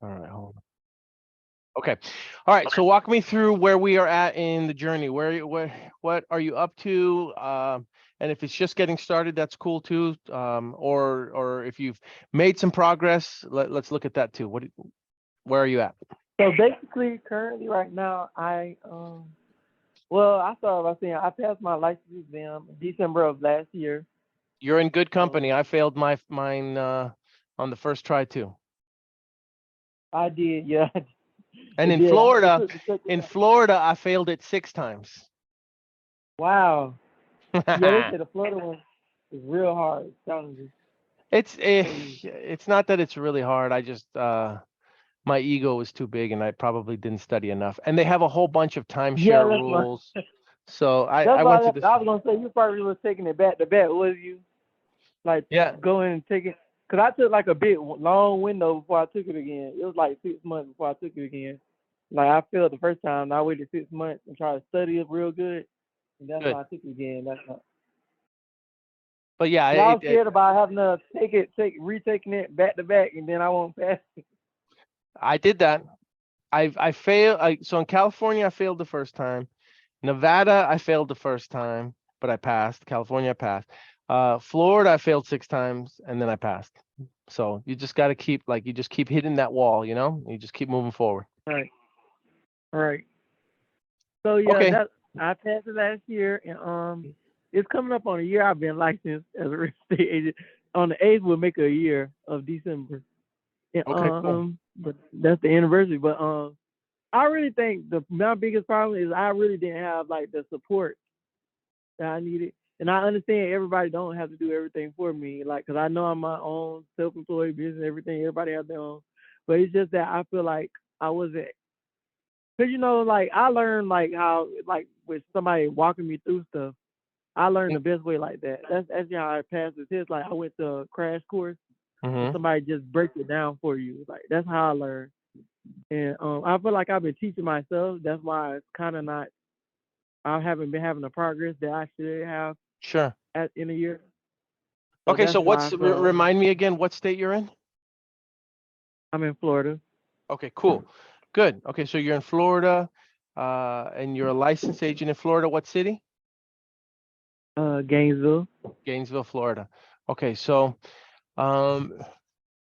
All right, hold on. Okay. All right. So walk me through where we are at in the journey. What are you up to? And if it's just getting started, that's cool too. Or if you've made some progress, let's look at that too. Where are you at? So basically, currently right now, well, I started by saying I passed my license exam in December of last year. You're in good Um, company. I failed mine on the first try too. I did, yeah, And it did. I just took the second In one. Florida, I failed it 6 times. Wow. Yeah, they say the Florida one is real hard, challenging. Crazy. It's not that it's really hard. I just my ego was too big and I probably didn't study enough. And they have a whole bunch of Yeah, timeshare that's why. rules. So I That's went why to this. I was gonna say you probably was taking it back to back, was you? Like Yeah, going and taking, cause I took like a bit long window before I took it again. It was like 6 months before I took it again. Like I failed the first time, and I waited 6 months and tried to study it real good, and that's good. why I took it again. That's not. But yeah, Cause I was scared about having to retaking it back to back, and then I won't pass it. I did that. I failed. So in California, I failed the first time. Nevada, I failed the first time, but I passed. California, I passed. Florida, I failed 6 times, and then I passed. So you just got to keep you just keep hitting that wall, you know. You just keep moving forward. Right, right. So yeah, Okay. that I passed it last year, and it's coming up on a year I've been licensed as a real estate agent. On the 8th, will make a year of December. And, Okay. Cool. but that's the anniversary. But I really think my biggest problem is I really didn't have like the support that I needed. And I understand everybody don't have to do everything for me, like, cause I know I'm my own self-employed business, everything. Everybody has their own, but it's just that I feel like I wasn't, cause like I learned like how like with somebody walking me through stuff. I learned the best way like that. That's how I passed the test. Like I went to a crash course and Mm-hmm. somebody just breaks it down for you. Like that's how I learned. And I feel like I've been teaching myself. That's why it's kind of not. I haven't been having the progress that I should have Sure. in a year. So Okay. that's So why I feel remind me again what state you're in? I'm in Florida, Okay. Cool. Good. Okay. So you're in Florida, and you're a licensed agent in Florida. What city? Gainesville. Gainesville, Florida. Okay. So, um,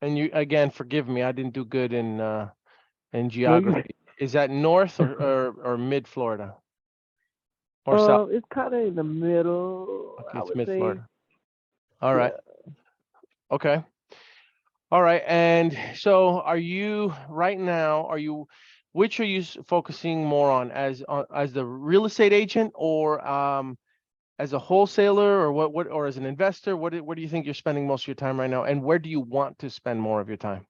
and you again, forgive me, I didn't do good in No, you. geography. Is that north or mid Florida or south? It's kind of in the middle. Okay, I it's would mid say. Florida. All right. Yeah. Okay. All right. And so are you right now, which are you focusing more on as the real estate agent or as a wholesaler or or as an investor? What do you think you're spending most of your time right now? And where do you want to spend more of your time?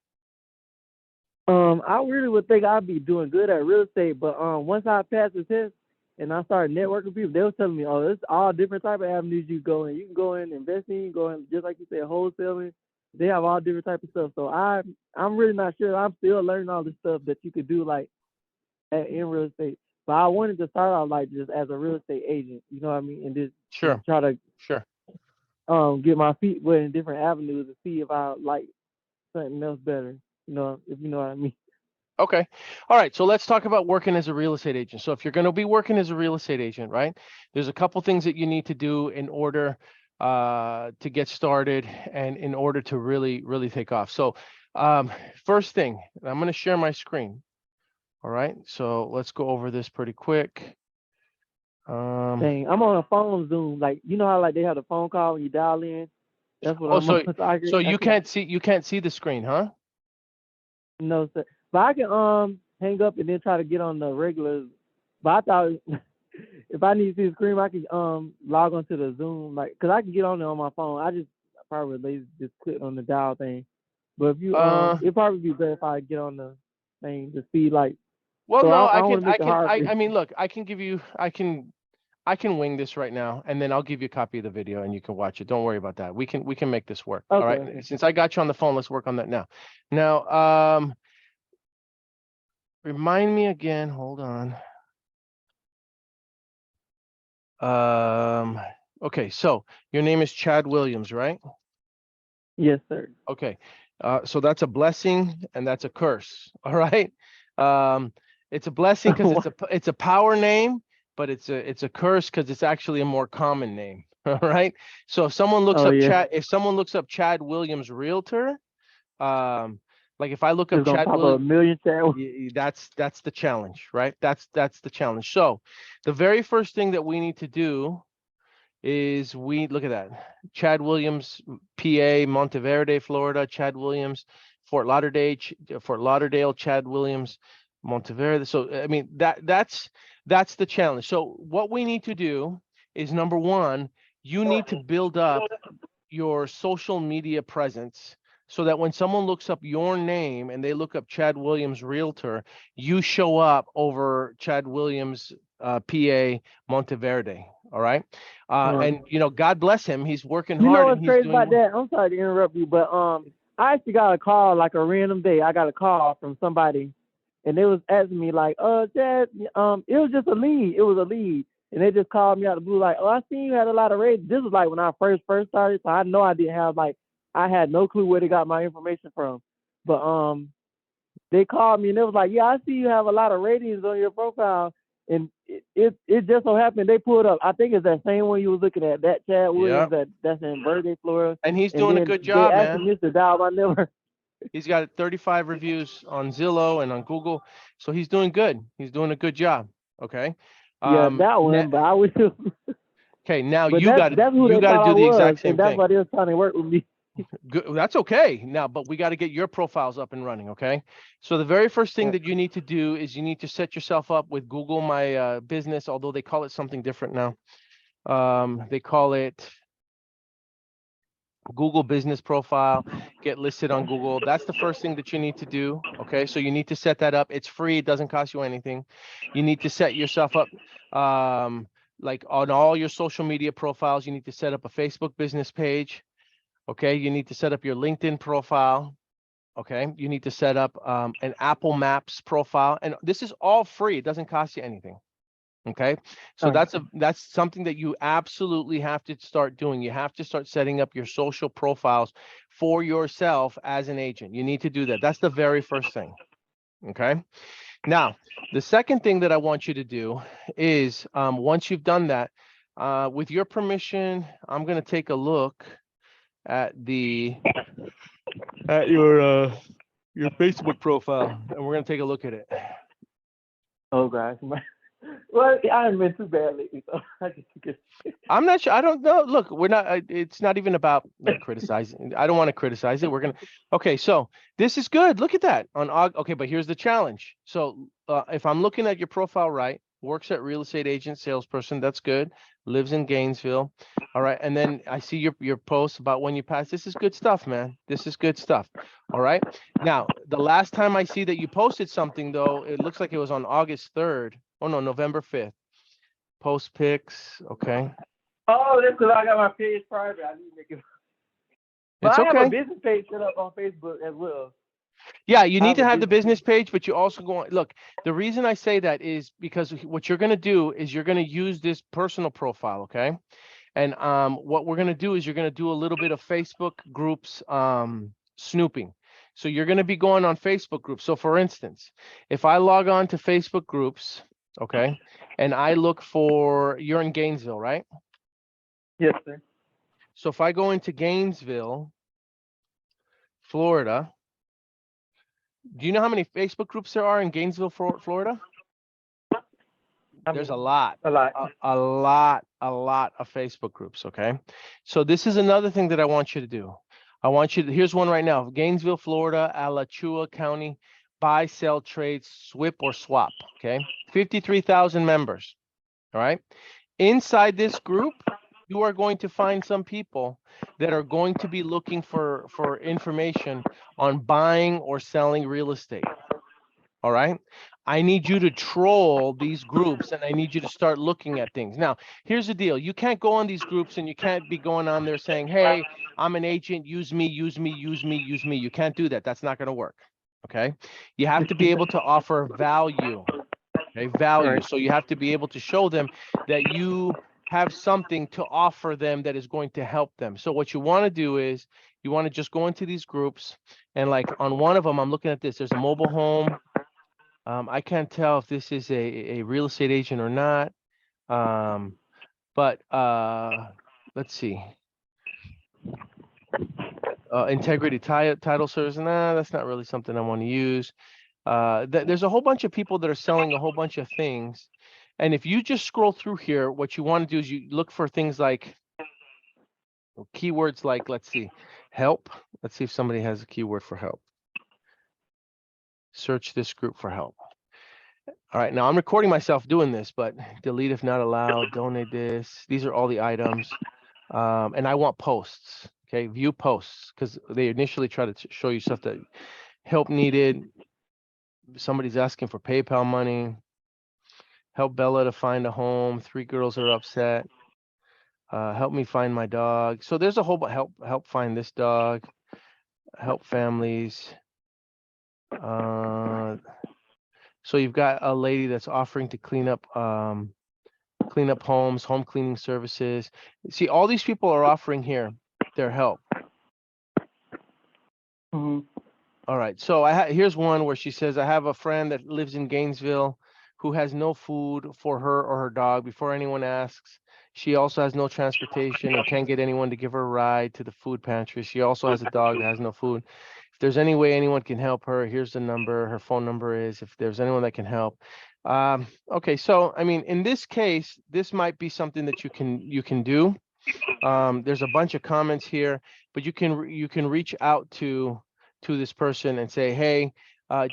I really would think I'd be doing good at real estate, but once I passed the test and I started networking with people, they were telling me, oh, it's all different type of avenues you go in. You can go in investing, you can go in just like you said, wholesaling. They have all different type of stuff. So I'm really not sure. I'm still learning all this stuff that you could do like in real estate. But I wanted to start out like just as a real estate agent, you know what I mean, and just Sure. try to Sure. get my feet wet in different avenues and see if I like something else better. If you know what I mean. Okay. All right. So let's talk about working as a real estate agent. So if you're going to be working as a real estate agent, right, there's a couple things that you need to do in order to get started and in order to really, really take off. So first thing, I'm going to share my screen. All right. So let's go over this pretty quick. Dang, I'm on a phone Zoom. Like you know how like they have the phone call when you dial in. That's what Oh, I'm on. so So so I can you can't see the screen, huh? no sir. But I can hang up and then try to get on the regular. But I thought if I need to see the screen, I can log onto the Zoom like because I can get on there on my phone. I just probably lazy just click on the dial thing. But if you Uh, it'd probably be better if I get on the thing to see like. well, So no, I don't want to make it hard for you. I mean, look, I can give you, I can wing this right now, and then I'll give you a copy of the video, and you can watch it. Don't worry about that. We can make this work. All Okay, right. okay. Since I got you on the phone, let's work on that now. Now, remind me again. Hold on. Um, okay. So your name is Chad Williams, right? Yes, sir. Okay. So that's a blessing and that's a curse. All right. It's a blessing because it's a power name, but it's a curse because it's actually a more common name. All right. So if someone looks up Chad Williams Realtor, like if I look up It's gonna Chad pop up a Williams, million channels. that's the challenge, right? That's the challenge. So the very first thing that we need to do is we look at that. Chad Williams, PA, Monteverde, Florida, Chad Williams, Fort Lauderdale, Chad Williams, Monteverde. So I mean that's the challenge. So what we need to do is number one, you need to build up your social media presence so that when someone looks up your name and they look up Chad Williams Realtor, you show up over Chad Williams, PA, Monteverde. All right. And God bless him. He's working You know hard and what's he's crazy doing about that? I'm sorry to interrupt you, but I actually got a call like a random day. I got a call from somebody, and they was asking me like, Chad, it was just a lead. It was a lead, and they just called me out of the blue like, oh, I seen you had a lot of ratings. This was like when I first started, so I know I didn't have I had no clue where they got my information from, but they called me and they was like, yeah, I see you have a lot of ratings on your profile. And it just so happened they pulled up. I think it's that same one you was looking at, that Chad Williams that's in Verde, Florida. And he's And doing a then good they job, asked man. me to dial my number. He's got 35 reviews on Zillow and on Google. So he's doing good. He's doing a good job. Okay. Yeah, that one. But I was just, Okay, now but you got that's who they to thought I do the was, exact same and that's thing. why they was trying to work with me. Good. That's okay. Now, but we got to get your profiles up and running. Okay. So the very first thing that you need to do is you need to set yourself up with Google My Business, although they call it something different now. They call it Google Business Profile, get listed on Google. That's the first thing that you need to do. Okay. So you need to set that up. It's free. It doesn't cost you anything. You need to set yourself up, like on all your social media profiles. You need to set up a Facebook business page. Okay, you need to set up your LinkedIn profile. Okay, you need to set up an Apple Maps profile, and this is all free. It doesn't cost you anything. Okay, so that's something that you absolutely have to start doing. You have to start setting up your social profiles for yourself as an agent. You need to do that. That's the very first thing. Okay, now the second thing that I want you to do is once you've done that, with your permission, I'm going to take a look at your Facebook profile, and we're gonna take a look at it. Oh gosh, well, I haven't been too bad lately, so I just. I'm not sure. I don't know. Look, we're not. It's not even about criticizing. I don't want to criticize it. We're gonna. Okay, so this is good. Look at that on. Okay, but here's the challenge. So if I'm looking at your profile right, works at real estate agent, salesperson. That's good. Lives in Gainesville. All right, and then I see your post about when you pass. This is good stuff, man. This is good stuff. All right. Now, the last time I see that you posted something, though, it looks like it was on August 3rd. Oh no, November 5th. Post pics. Okay. Oh, that's because I got my page private. I need to make it. But It's I have a okay. business page set up on Facebook as well. Yeah, you need to have the business page, but you also go on. Look, the reason I say that is because what you're going to do is you're going to use this personal profile, okay? And what we're going to do is you're going to do a little bit of Facebook groups snooping. So you're going to be going on Facebook groups. So for instance, if I log on to Facebook groups, okay, and I look for, you're in Gainesville, right? Yes, sir. So if I go into Gainesville, Florida, do you know how many Facebook groups there are in Gainesville, Florida? There's a lot. A lot. A lot of Facebook groups, okay? So this is another thing that I want you to do. I want you to, here's one right now. Gainesville, Florida, Alachua County, buy, sell, trade, SWIP or swap, okay? 53,000 members, all right? Inside this group, you are going to find some people that are going to be looking for information on buying or selling real estate. All right. I need you to troll these groups and I need you to start looking at things. Now, here's the deal. You can't go on these groups and you can't be going on there saying, hey, I'm an agent, use me, use me, use me, use me. You can't do that. That's not going to work. Okay. You have to be able to offer value. Okay. Value. So you have to be able to show them that you have something to offer them that is going to help them. So what you want to do is you want to just go into these groups, and like on one of them, I'm looking at this. There's a mobile home. I can't tell if this is a real estate agent or not. But let's see. Integrity title service. Nah, that's not really something I want to use. There's a whole bunch of people that are selling a whole bunch of things. And if you just scroll through here, what you want to do is you look for things like keywords like, let's see, help. Let's see if somebody has a keyword for help. Search this group for help. All right, now I'm recording myself doing this, but delete if not allowed, donate this. These are all the items. And I want posts, okay? View posts, because they initially try to show you stuff that help needed. Somebody's asking for PayPal money. Help Bella to find a home. 3 girls are upset. Help me find my dog. So there's a whole help find this dog. Help families. So you've got a lady that's offering to clean up homes, home cleaning services. See, all these people are offering here their help. Mm-hmm. All right. So here's one where she says, I have a friend that lives in Gainesville who has no food for her or her dog. Before anyone asks, she also has no transportation and can't get anyone to give her a ride to the food pantry. She also has a dog that has no food. If there's any way anyone can help her, here's the number. Her phone number is, if there's anyone that can help. Okay. So, I mean, in this case, this might be something that you can do. There's a bunch of comments here, but you can reach out to this person and say, hey,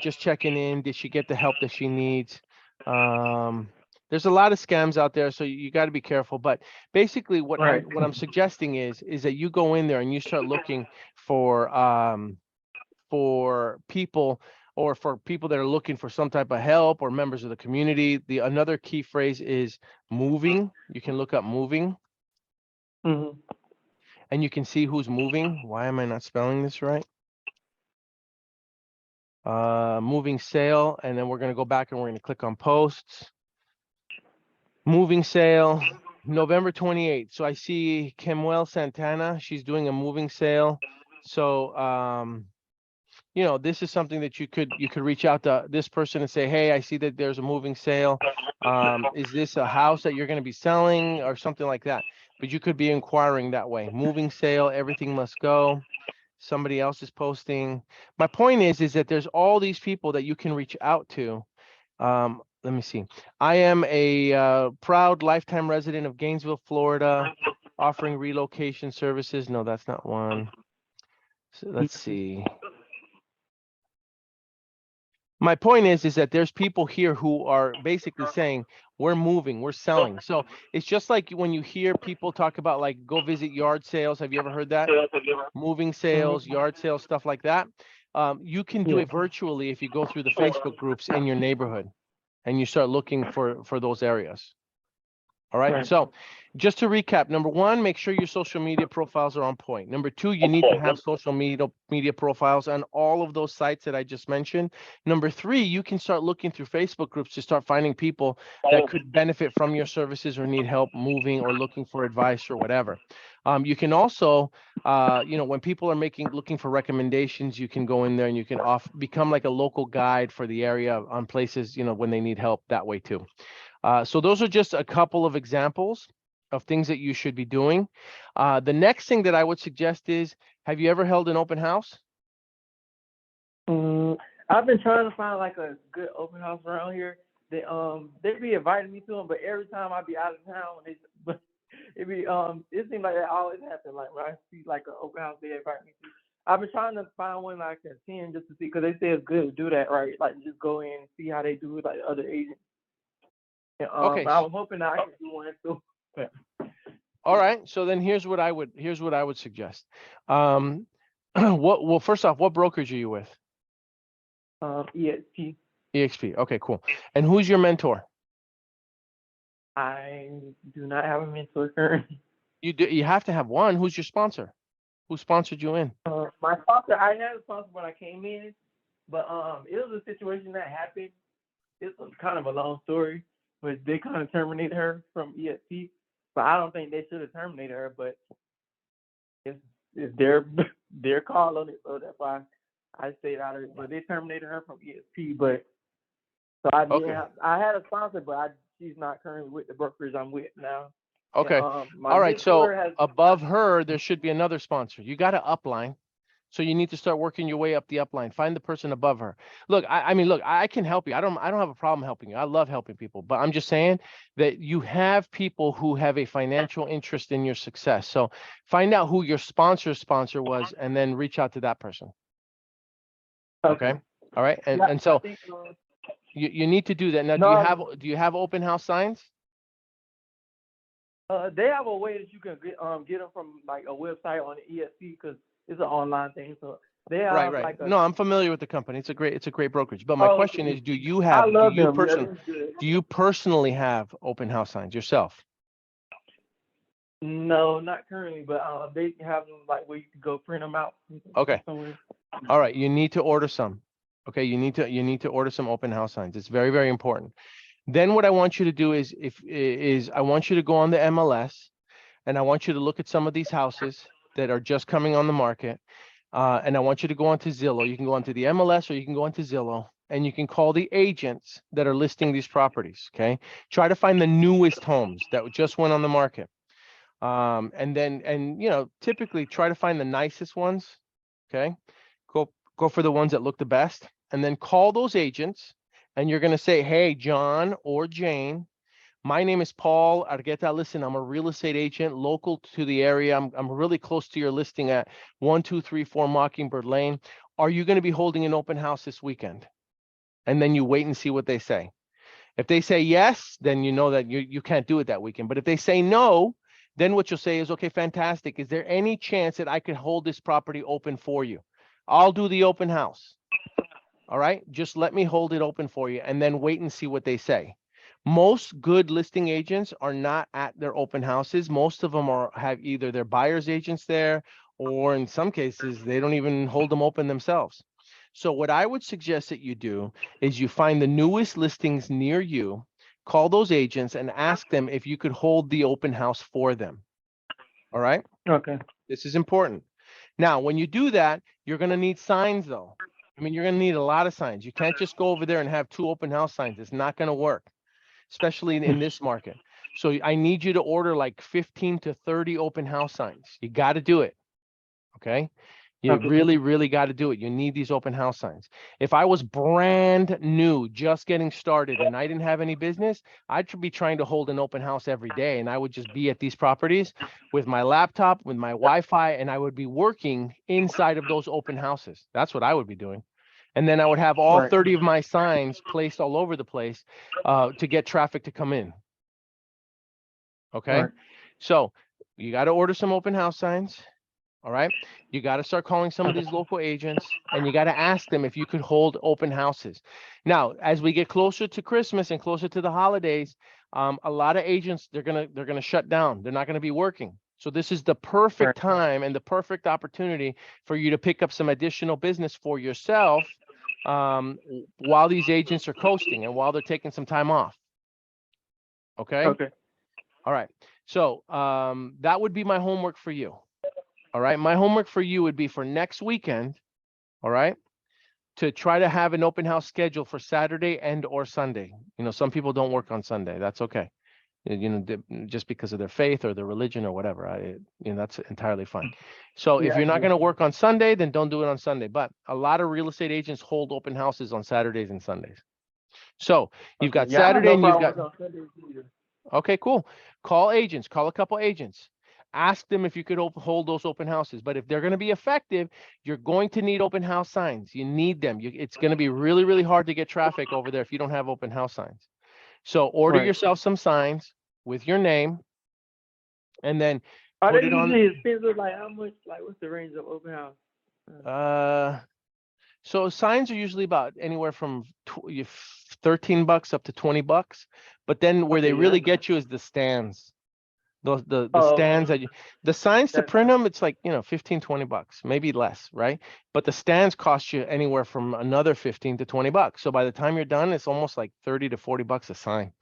just checking in. Did she get the help that she needs? There's a lot of scams out there, so you got to be careful. But basically, what I'm suggesting is that you go in there and you start looking for people, or for people that are looking for some type of help, or members of the community. Another key phrase is moving. You can look up moving. Mm-hmm. And you can see who's moving. Why am I not spelling this right? Moving sale, and then we're going to go back and we're going to click on posts. Moving sale, November 28th. So I see Kemuel Santana. She's doing a moving sale. So you know, this is something that you could reach out to this person and say, hey, I see that there's a moving sale. Is this a house that you're going to be selling or something like that? But you could be inquiring that way. Moving sale, everything must go. Somebody else is posting. My point is that there's all these people that you can reach out to. Let me see. I am a proud lifetime resident of Gainesville, Florida, offering relocation services. No, that's not one. So let's see. My point is that there's people here who are basically saying, we're moving, we're selling. So it's just like when you hear people talk about, like, go visit yard sales. Have you ever heard that? Moving sales, yard sales, stuff like that. You can do it virtually if you go through the Facebook groups in your neighborhood and you start looking for those areas. All right. So just to recap, number one, make sure your social media profiles are on point. Number two, you need to have social media profiles on all of those sites that I just mentioned. Number three, you can start looking through Facebook groups to start finding people that could benefit from your services or need help moving or looking for advice or whatever. You can also, you know, when people are looking for recommendations, you can go in there and you can become like a local guide for the area on places, you know, when they need help that way too. So those are just a couple of examples of things that you should be doing. The next thing that I would suggest is, have you ever held an open house? I've been trying to find like a good open house around here. They be inviting me to them, but every time I be out of town, it seems like that always happens. Like when I see like an open house, they invite me to. I've been trying to find one I can attend just to see, because they say it's good to do that, right? Like just go in and see how they do it, like other agents. And, Okay. I was hoping that I could do one too. All right. So then here's what I would suggest. Well, first off, what brokerage are you with? EXP. EXP. Okay, cool. And who's your mentor? I do not have a mentor currently. You have to have one. Who's your sponsor? Who sponsored you in? My sponsor, I had a sponsor when I came in, but it was a situation that happened. It was kind of a long story, but they kind of terminated her from EXP. But I don't think they should have terminated her. But it's their their call on it, so that's why I stayed out of it. But they terminated her from EXP. But so I didn't. Okay. I had a sponsor, but she's not currently with the brokerage I'm with now. Okay. And, my All right. So mentor has. above her, there should be another sponsor. You got to upline. So you need to start working your way up the upline. Find the person above her. Look, I mean, look, I can help you. I don't have a problem helping you. I love helping people, but I'm just saying that you have people who have a financial interest in your success. So find out who your sponsor was, and then reach out to that person. Okay. All right. And so I think, you need to do that. Now, no, do you have open house signs? they have a way that you can get them from like a website on the EXP because it's an online thing. So they have Right. like a. No, I'm familiar with the company. It's a great brokerage. But my question is, do you I have, love them. Yeah, it's good. do you personally have open house signs yourself? No, not currently, but they have them like where you can go print them out. Okay. Somewhere. All right. You need to order some. Okay. You need to order some open house signs. It's very, very important. Then what I want you to do is I want you to go on the MLS, and I want you to look at some of these houses that are just coming on the market. And I want you to go onto Zillow. You can go onto the MLS or you can go onto Zillow, and you can call the agents that are listing these properties. Okay. Try to find the newest homes that just went on the market. And typically try to find the nicest ones. Okay. Go for the ones that look the best, and then call those agents, and you're going to say, hey, John or Jane, my name is Paul Argueta. Listen, I'm a real estate agent local to the area. I'm really close to your listing at 1234 Mockingbird Lane. Are you going to be holding an open house this weekend? And then you wait and see what they say. If they say yes, then you know that you can't do it that weekend. But if they say no, then what you'll say is, okay, fantastic. Is there any chance that I could hold this property open for you? I'll do the open house. All right. Just let me hold it open for you, and then wait and see what they say. Most good listing agents are not at their open houses. Most of them have either their buyer's agents there, or in some cases, they don't even hold them open themselves. So what I would suggest that you do is you find the newest listings near you, call those agents and ask them if you could hold the open house for them. All right. Okay. This is important. Now, when you do that, you're going to need signs though. I mean, you're going to need a lot of signs. You can't just go over there and have 2 open house signs. It's not going to work, especially in this market. So I need you to order like 15 to 30 open house signs. You got to do it. Okay. You really got to do it. You need these open house signs. If I was brand new, just getting started, and I didn't have any business, I'd be trying to hold an open house every day. And I would just be at these properties with my laptop, with my Wi-Fi, and I would be working inside of those open houses. That's what I would be doing. And then I would have all 30 of my signs placed all over the place to get traffic to come in. Okay. Right. So you got to order some open house signs. All right. You got to start calling some of these local agents, and you got to ask them if you could hold open houses. Now, as we get closer to Christmas and closer to the holidays, a lot of agents, they're gonna shut down. They're not going to be working. So this is the perfect time and the perfect opportunity for you to pick up some additional business for yourself while these agents are coasting and while they're taking some time off. Okay. Okay. All right. So that would be my homework for you. All right. My homework for you would be for next weekend. All right. To try to have an open house schedule for Saturday and or Sunday. You know, some people don't work on Sunday. That's okay. You know, just because of their faith or their religion or whatever. That's entirely fine. So if you're not going to work on Sunday, then don't do it on Sunday. But a lot of real estate agents hold open houses on Saturdays and Sundays. So you've got Saturday and you've got. Okay, cool. Call agents. Call a couple agents. Ask them if you could hold those open houses. But if they're going to be effective, you're going to need open house signs. You need them. It's going to be really, really hard to get traffic over there if you don't have open house signs. So order yourself some signs with your name, and then put it on. Expensive? Like how much? Like what's the range of open house? So signs are usually about anywhere from $13 up to $20. But then where they really get you is the stands. The stands that the signs to print them, it's like, $15-20, maybe less, right? But the stands cost you anywhere from another $15 to $20. So by the time you're done, it's almost like $30 to $40 a sign.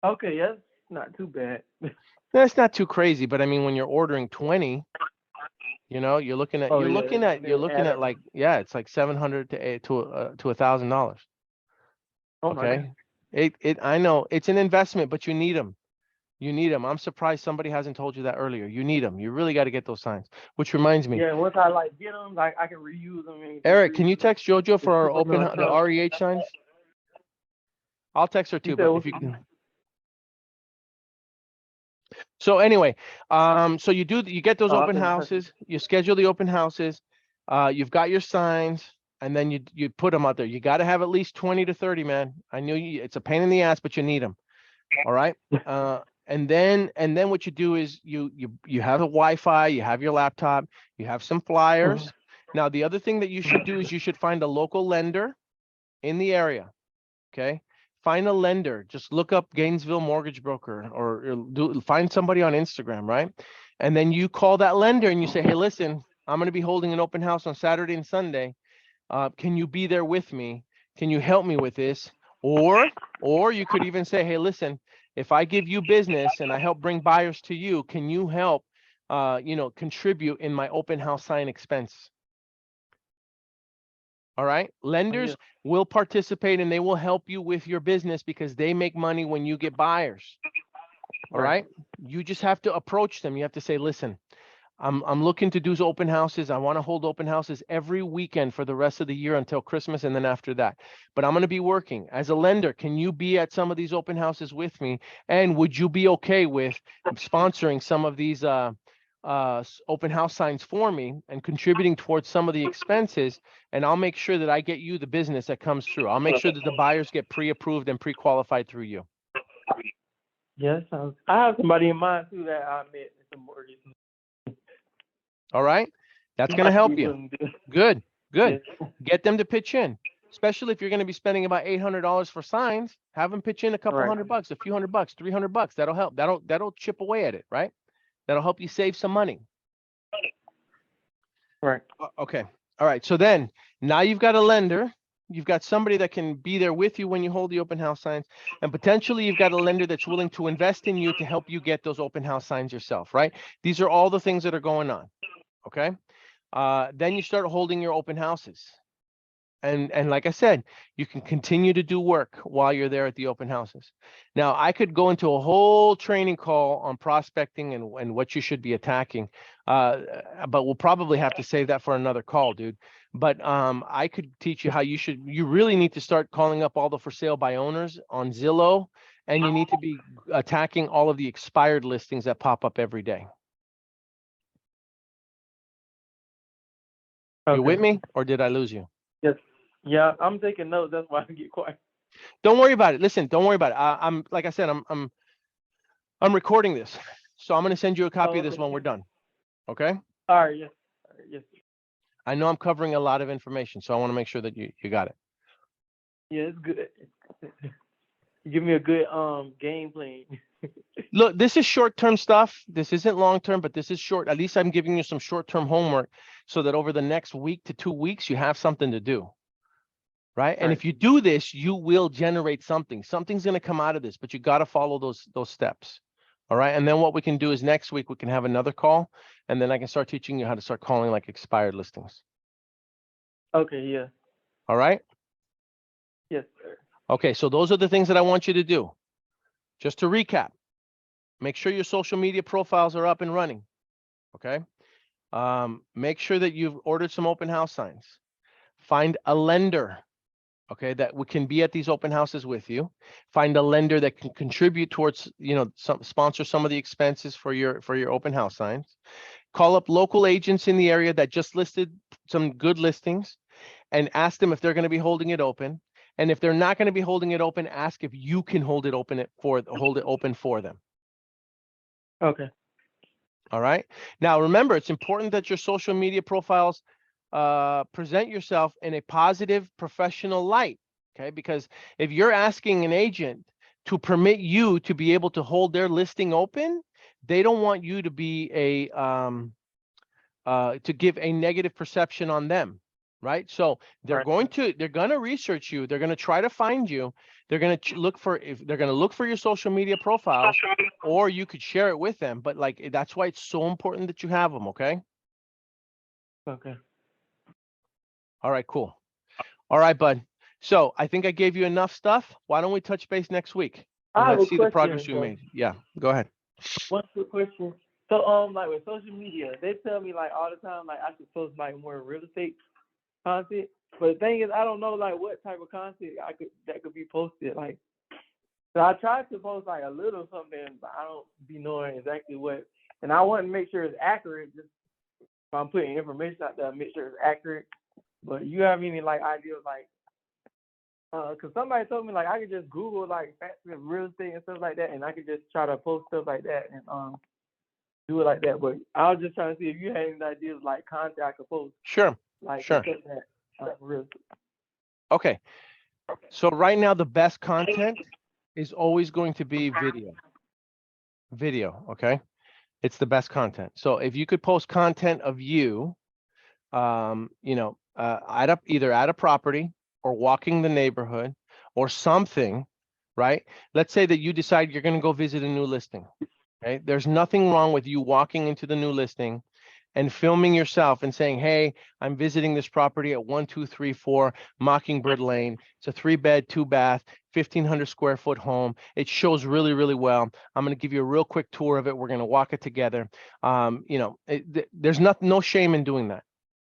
Okay, yes, not too bad. That's not too crazy, but I mean, when you're ordering 20, you know, you're looking at Oh yeah, you're they looking add at up. like, yeah, it's like 700 to $1,000. Oh my god. Okay. I know it's an investment, but you need them. You need them. I'm surprised somebody hasn't told you that earlier. You need them. You really got to get those signs. Which reminds me, Yeah, once I like get them, like I can reuse them and just Eric, can you reuse them. text JoJo for Just our put them in a the truck. REH signs? I'll text her You too, said but if you can. So anyway, so you get those oh, I open couldn't touch it. houses, you schedule the open houses, you've got your signs, and then you put them out there. You got to have at least 20 to 30, man. I knew it's a pain in the ass, but you need them. All right. And then what you do is you have a Wi-Fi, you have your laptop, you have some Mhm. flyers. Now, the other thing that you should do is you should find a local lender in the area. Okay. Find a lender. Just look up Gainesville mortgage broker or find somebody on Instagram, right? And then you call that lender and you say, hey, listen, I'm going to be holding an open house on Saturday and Sunday. Can you be there with me? Can you help me with this? Or you could even say, hey, listen, if I give you business and I help bring buyers to you, can you help, contribute in my open house sign expense? All right. Oh, yeah. Lenders will participate and they will help you with your business because they make money when you get buyers. All Right. right. You just have to approach them. You have to say, listen, I'm looking to do open houses. I want to hold open houses every weekend for the rest of the year until Christmas and then after that. But I'm going to be working as a lender. Can you be at some of these open houses with me? And would you be okay with sponsoring some of these open house signs for me and contributing towards some of the expenses? And I'll make sure that I get you the business that comes through. I'll make sure that the buyers get pre-approved and pre-qualified through you. Yeah, that sounds. I have somebody in mind too that I met at the mortgage. All right. That's He going to might be help you. willing to do it. Good, Yeah. good. Get them to pitch in, especially if you're going to be spending about $800 for signs. Have them pitch in a couple Right. $100, a few $100, $300. That'll help. That'll chip away at it, right? That'll help you save some money. Right. Okay. All right. So then now you've got a lender. You've got somebody that can be there with you when you hold the open house signs, and potentially you've got a lender that's willing to invest in you to help you get those open house signs yourself, right? These are all the things that are going on. Okay. Then you start holding your open houses. And like I said, you can continue to do work while you're there at the open houses. Now, I could go into a whole training call on prospecting and what you should be attacking, but we'll probably have to save that for another call, dude. But I could teach you how you really need to start calling up all the for sale by owners on Zillow, and you need to be attacking all of the expired listings that pop up every day. You with Okay. me, or did I lose you? Yes. Yeah, I'm taking notes. That's why I get quiet. Don't worry about it. Listen, don't worry about it. I'm like I said, I'm recording this, so I'm going to send you a Oh, copy of this okay. when we're done. Okay. All right. Yes. All right, yes. I know I'm covering a lot of information, so I want to make sure that you got it. Yeah, it's good. Give me a good game plan. Look, this is short-term stuff. This isn't long-term, but this is short. At least I'm giving you some short-term homework so that over the next week to 2 weeks, you have something to do. Right. And Right. if you do this, you will generate something. Something's going to come out of this, but you got to follow those steps. All right. And then what we can do is next week we can have another call, and then I can start teaching you how to start calling like expired listings. Okay. Yeah. All right. Yes, sir. Okay. So those are the things that I want you to do. Just to recap, make sure your social media profiles are up and running. Okay. Make sure that you've ordered some open house signs. Find a lender. Okay, that we can be at these open houses with you. Find a lender that can contribute towards, sponsor some of the expenses for your open house signs. Call up local agents in the area that just listed some good listings and ask them if they're going to be holding it open. And if they're not going to be holding it open, ask if you can hold it open for them. Okay. All right. Now, remember, it's important that your social media profiles present yourself in a positive, professional light. Okay. Because if you're asking an agent to permit you to be able to hold their listing open, they don't want you to be to give a negative perception on them. right? So they're Right. going to research you. They're going to try to find you. They're going to look for if they're going to look for your social media profiles, or you could share it with them. But like that's why it's so important that you have them. Okay. Okay. All right. Cool. All right, bud. So I think I gave you enough stuff. Why don't we touch base next week and I have let's a see the progress question you though. made? Yeah. Go ahead. One quick question. So like with social media, they tell me like all the time like I should post like more real estate content. But the thing is, I don't know like what type of content that could be posted. Like, so I tried to post like a little something, but I don't be knowing exactly what. And I want to make sure it's accurate. Just if I'm putting information out there, make sure it's accurate. But you have any like ideas like, cause somebody told me like I could just Google like facts of real estate and stuff like that, and I could just try to post stuff like that and do it like that. But I was just trying to see if you had any ideas like content I could post Sure. like to Sure. set that real estate. Okay. So right now, the best content is always going to be video. Video. Okay. It's the best content. So if you could post content of you, either at a property or walking the neighborhood or something, right? Let's say that you decide you're going to go visit a new listing. Okay. There's nothing wrong with you walking into the new listing and filming yourself and saying, hey, I'm visiting this property at 1234 Mockingbird Lane. It's a 3-bed, 2-bath, 1,500 square foot home. It shows really, really well. I'm going to give you a real quick tour of it. We're going to walk it together. There's no shame in doing that.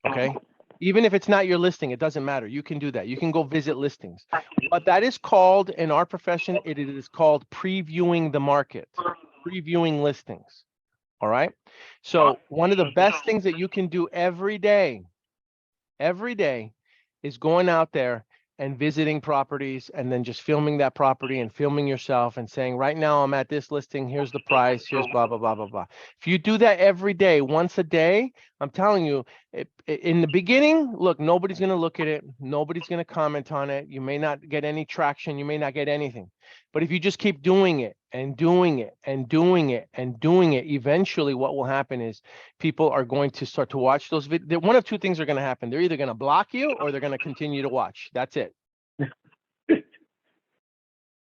Okay. Even if it's not your listing, it doesn't matter. You can do that. You can go visit listings. What that is called in our profession, it is called previewing the market, previewing listings. All right. So one of the best things that you can do every day is going out there and visiting properties and then just filming that property and filming yourself and saying, right now I'm at this listing. Here's the price. Here's blah, blah, blah, blah, blah. If you do that every day, once a day, I'm telling you, in the beginning, look, nobody's going to look at it. Nobody's going to comment on it. You may not get any traction. You may not get anything. But if you just keep doing it and doing it and doing it and doing it, eventually what will happen is people are going to start to watch those videos. One of two things are going to happen. They're either going to block you or they're going to continue to watch. That's it.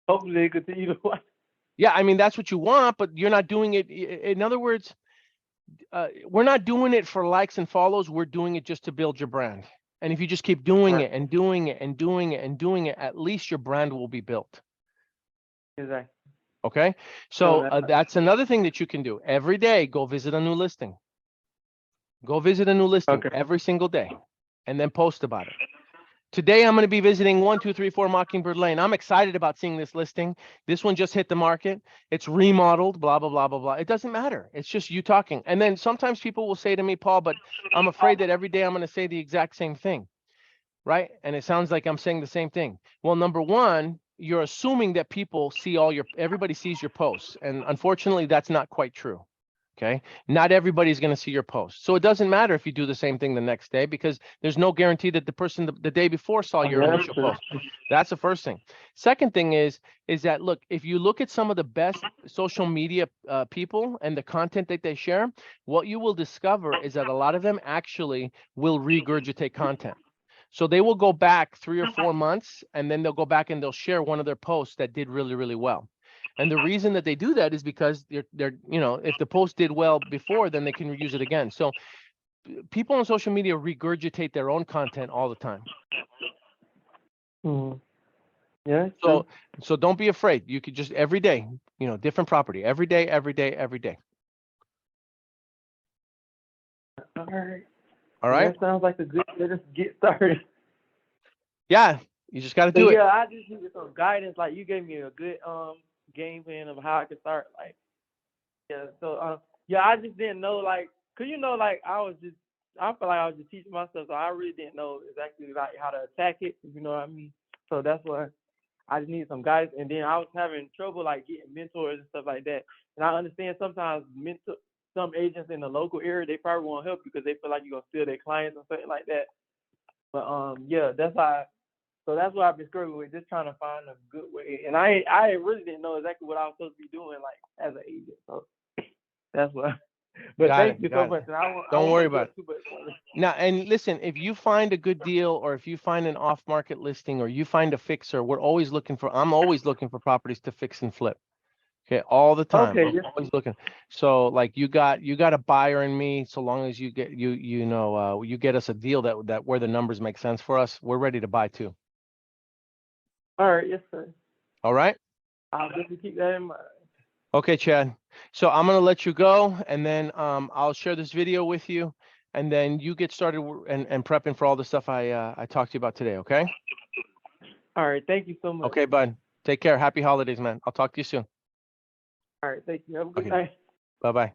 Hopefully they continue to watch. Yeah, I mean, that's what you want, but you're not doing it. In other words, we're not doing it for likes and follows. We're doing it just to build your brand. And if you just keep doing it and doing it and doing it and doing it, at least your brand will be built. Exactly. Okay. So that's another thing that you can do. Every day, go visit a new listing. Go visit a new listing every single day and then post about it. Today, I'm going to be visiting 1234 Mockingbird Lane. I'm excited about seeing this listing. This one just hit the market. It's remodeled, blah, blah, blah, blah, blah. It doesn't matter. It's just you talking. And then sometimes people will say to me, Paul, but I'm afraid that every day I'm going to say the exact same thing, right? And it sounds like I'm saying the same thing. Well, number one, you're assuming that people see everybody sees your posts. And unfortunately, that's not quite true. Okay. Not everybody's going to see your post. So it doesn't matter if you do the same thing the next day because there's no guarantee that the person the day before saw your initial post. That's the first thing. Second thing is that, look, if you look at some of the best social media people and the content that they share, what you will discover is that a lot of them actually will regurgitate content. So they will go back 3 or 4 months and then they'll go back and they'll share one of their posts that did really, really well. And the reason that they do that is because they're if the post did well before, then they can reuse it again. So people on social media regurgitate their own content all the time. Mm-hmm. Yeah. So don't be afraid. You could just every day, different property, every day, every day, every day. All right. All right. That sounds like a good way to get started. Yeah, you just got to do it. Yeah, I just needed some guidance. Like you gave me a good game plan of how I could start. Like, yeah. So I just didn't know like, cause like I feel like I was just teaching myself, so I really didn't know exactly like how to attack it. You know what I mean? So that's why I just needed some guidance. And then I was having trouble like getting mentors and stuff like that. And I understand sometimes some agents in the local area, they probably won't help you because they feel like you're gonna steal their clients or something like that. But yeah, that's why. So that's what I've been struggling with, just trying to find a good way. And I really didn't know exactly what I was supposed to be doing, like as an agent. So that's what. But Got thank it. you so Got it. much. And I Don't won't worry take about up it. too much money. Now, and listen, if you find a good deal or if you find an off-market listing or you find a fixer, I'm always looking for properties to fix and flip. Okay, all the time. Okay, I'm yes. always looking. So like you got a buyer in me, so long as you get you get us a deal that where the numbers make sense for us, we're ready to buy too. All right, yes, sir. All right? I'll definitely keep that in mind. Okay, Chad. So I'm gonna let you go and then I'll share this video with you and then you get started and prepping for all the stuff I talked to you about today, okay? All right, thank you so much. Okay, bud. Take care. Happy holidays, man. I'll talk to you soon. All right, thank you. Have a good Okay. night. Bye-bye.